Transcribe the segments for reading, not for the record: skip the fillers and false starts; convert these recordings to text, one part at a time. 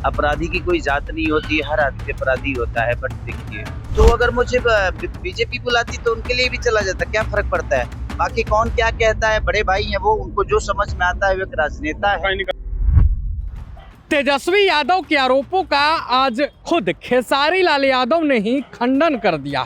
अपराधी की कोई जात नहीं होती, हर आदमी अपराधी होता है। बट देखिए, तो अगर मुझे बीजेपी बुलाती तो उनके लिए भी चला जाता, क्या फर्क पड़ता है? बाकी कौन क्या कहता है, बड़े भाई हैं वो, उनको जो समझ में आता है, वो एक राजनेता है। तेजस्वी यादव के आरोपों का आज खुद खेसारी लाल यादव ने ही खंडन कर दिया।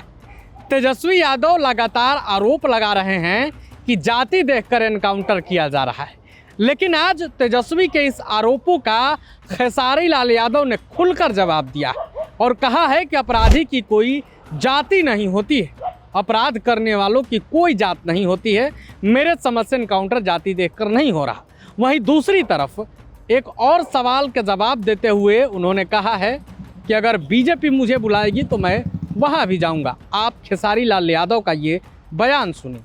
तेजस्वी यादव लगातार आरोप लगा रहे हैं कि जाति देखकर एनकाउंटर किया जा रहा है, लेकिन आज तेजस्वी के इस आरोपों का खेसारी लाल यादव ने खुलकर जवाब दिया और कहा है कि अपराधी की कोई जाति नहीं होती है, अपराध करने वालों की कोई जात नहीं होती है। मेरे समझ से एनकाउंटर जाति देखकर नहीं हो रहा। वहीं दूसरी तरफ एक और सवाल का जवाब देते हुए उन्होंने कहा है कि अगर बीजेपी मुझे बुलाएगी तो मैं वहां भी जाऊंगा। आप खेसारी लाल यादव का ये बयान सुनिए।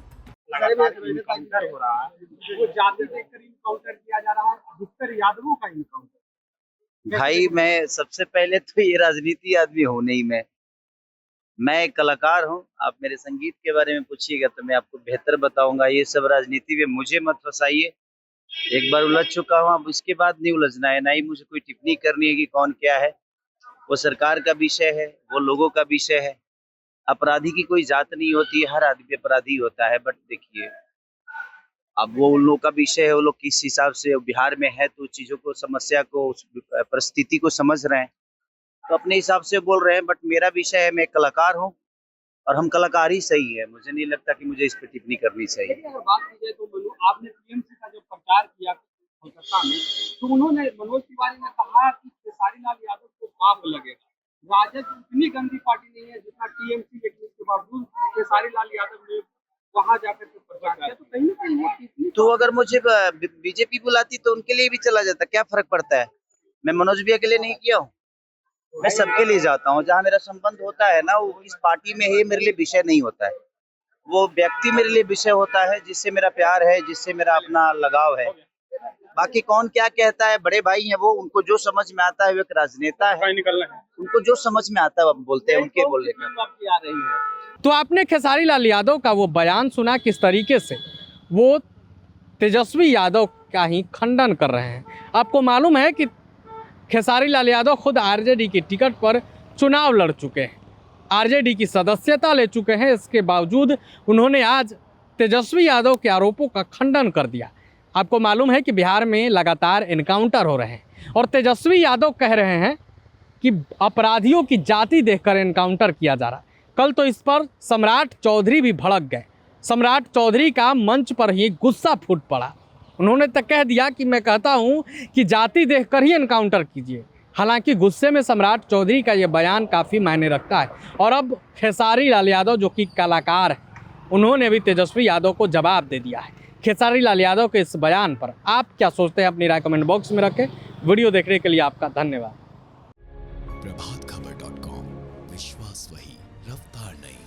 इनकाउंटर हो रहा है, वो जाति देखकर इनकाउंटर किया जा रहा है, अधिकतर यादवों का इनकाउंटर। भाई मैं सबसे पहले तो ये राजनीति आदमी हूँ नहीं, मैं एक कलाकार हूँ। आप मेरे संगीत के बारे में पूछिएगा तो मैं आपको बेहतर बताऊंगा। ये सब राजनीति में मुझे मत फंसाइए। एक बार उलझ चुका हूँ, अब उसके बाद नहीं उलझना है, ना ही मुझे कोई टिप्पणी करनी है कि कौन क्या है। वो सरकार का विषय है, वो लोगों का विषय है। अपराधी की कोई जात नहीं होती, हर आदमी अपराधी होता है। बट देखिए, अब वो उन लोगों का विषय है, वो लोग किस हिसाब से बिहार में है तो चीजों को, समस्या को, उस परिस्थिति को समझ रहे हैं तो अपने हिसाब से बोल रहे हैं। बट मेरा विषय है, मैं एक कलाकार हूँ और हम कलाकार ही सही है। मुझे नहीं लगता कि मुझे इस पर टिप्पणी करनी चाहिए। अगर बात की जाए तो आपने टीएमसी का जो प्रचार किया कोलकाता में, तो उन्होंने, मनोज तिवारी ने कहा कि खेसारी लाल यादव को पाप लगेगा। राजद उतनी गंदी पार्टी नहीं है जितना टीएमसी, लेकिन इसके बावजूद खेसारी लाल यादव ने वहां जाकर के प्रचार किया। तो कहीं ना कहीं वो कितनी, तो अगर मुझे बीजेपी बुलाती तो उनके लिए भी चला जाता, क्या फर्क पड़ता है? मैं मनोज भैया के लिए नहीं किया हूँ, मैं सबके लिए जाता हूँ। जहाँ मेरा संबंध होता है ना, वो इस पार्टी में है, मेरे लिए विषय नहीं होता है। वो व्यक्ति मेरे लिए विषय होता है, जिससे मेरा प्यार है, जिससे मेरा अपना लगाव है। बाकी कौन क्या कहता है, बड़े भाई हैं वो, उनको जो समझ में आता है, वो एक राजनेता है। उनको जो समझ में आता है वो बोलते हैं, उनके बोलने का। आपकी आ रही है। तो आपने खेसारी लाल यादव का वो बयान सुना, किस तरीके से वो तेजस्वी यादव का ही खंडन कर रहे हैं। आपको मालूम है कि खेसारी लाल यादव खुद आरजेडी की टिकट पर चुनाव लड़ चुके हैं, आरजेडी की सदस्यता ले चुके हैं। इसके बावजूद उन्होंने आज तेजस्वी यादव के आरोपों का खंडन कर दिया। आपको मालूम है कि बिहार में लगातार एनकाउंटर हो रहे हैं और तेजस्वी यादव कह रहे हैं कि अपराधियों की जाति देखकर एनकाउंटर किया जा रहा है। कल तो इस पर सम्राट चौधरी भी भड़क गए। सम्राट चौधरी का मंच पर ही गुस्सा फूट पड़ा। उन्होंने तो कह दिया कि मैं कहता हूं कि जाति देखकर ही एनकाउंटर कीजिए। हालांकि गुस्से में सम्राट चौधरी का ये बयान काफ़ी मायने रखता है। और अब खेसारी लाल यादव जो कि कलाकार हैं, उन्होंने भी तेजस्वी यादव को जवाब दे दिया है। खेसारी लाल यादव के इस बयान पर आप क्या सोचते हैं, अपनी राय कमेंट बॉक्स में रखें। वीडियो देखने के लिए आपका धन्यवाद। प्रभातखबर.com, विश्वास वही, रफ्तार नहीं।